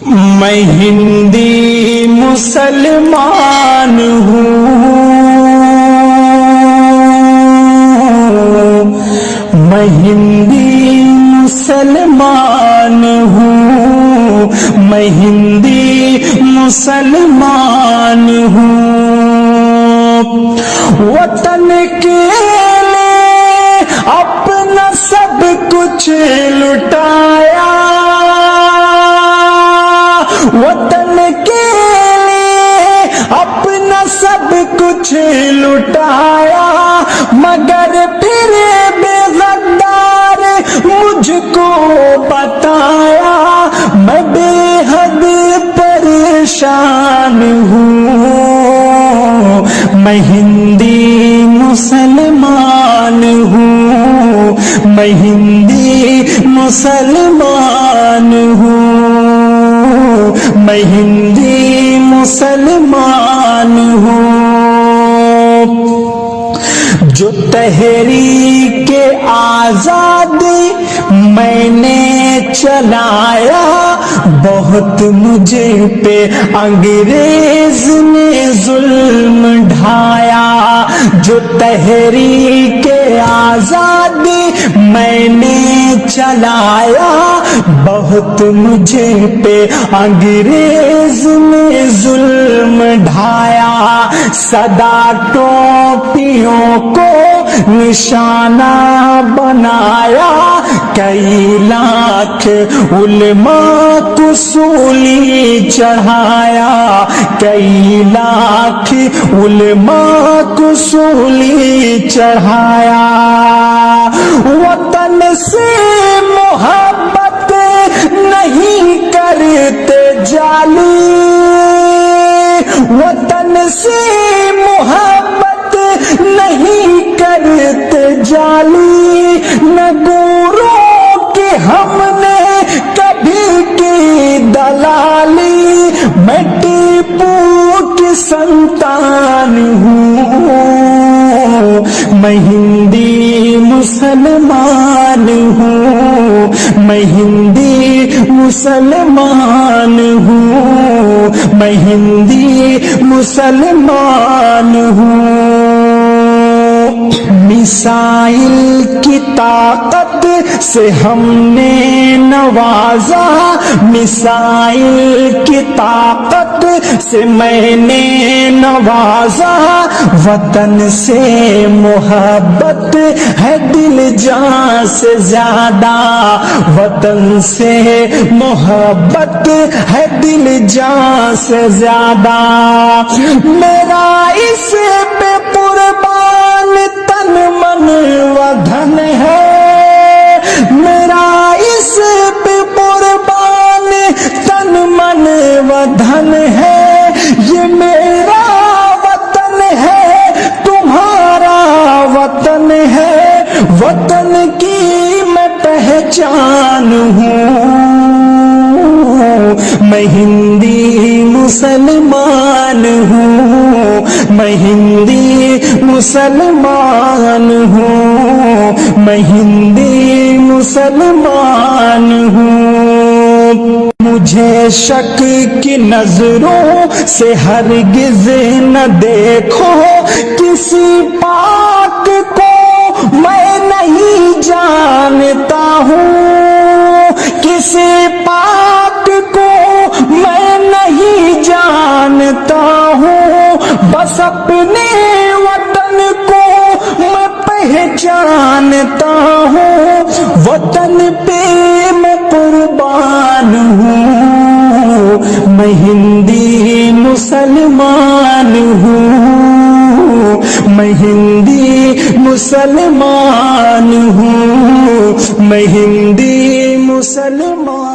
میں ہندی مسلمان ہوں، میں ہندی مسلمان ہوں، میں ہندی مسلمان ہوں۔ وطن کے لیے اپنا سب کچھ لٹایا، وطن کے لیے اپنا سب کچھ لٹایا، مگر پھر بے غدار مجھ کو بتایا، میں بے حد پریشان ہوں۔ میں ہندی مسلمان ہوں، میں ہندی مسلمان ہوں، میں ہندی مسلمان ہوں۔ جو تحریک آزادی میں نے چلایا، بہت مجھے پہ انگریز نے ظلم ڈھایا۔ جو تحریک آزادی میں نے چلایا، بہت مجھے پہ انگریز نے ظلم ڈھایا۔ سدا ٹوپیوں کو نشانہ بنایا، کئی لاکھ علماء کو سولی چڑھایا، کئی لاکھ علماء کو سولی چڑھایا۔ وطن سے محبت نہیں کرتے جالی، وطن سے محبت نہیں کرتے جالی، نہ گوروں کی ہم نے کبھی کی دلالی، میں ٹیپو کی سنتان ہوں، میں ہندی مسلمان ہوں، میں ہندی مسلمان ہوں، میں ہندی مسلمان ہوں۔ میسائل کی طاقت سے ہم نے نوازا، میسائل کی طاقت سے میں نے نوازا، وطن سے محبت ہے دل جان سے زیادہ، وطن سے محبت ہے دل جان سے زیادہ۔ میرا اس پہ قربان تن من و دھن ہے، میرا اس پہ قربان تن من و دھن ہے، یہ میرا وطن ہے تمہارا وطن ہے، وطن کی میں پہچان ہوں۔ میں ہندی مسلمان ہوں، میں ہندی مسلمان ہوں، میں ہندی مسلمان ہوں۔ مجھے شک کی نظروں سے ہرگز نہ دیکھو، کسی پاک کو میں نہیں جانتا ہوں، کسی پاک کو میں نہیں جانتا ہوں، بس اپنے وطن کو میں پہچانتا ہوں، وطن پہ میں قربان ہوں۔ میں ہندی مسلمان ہوں، میں ہندی مسلمان ہوں، میں ہندی مسلمان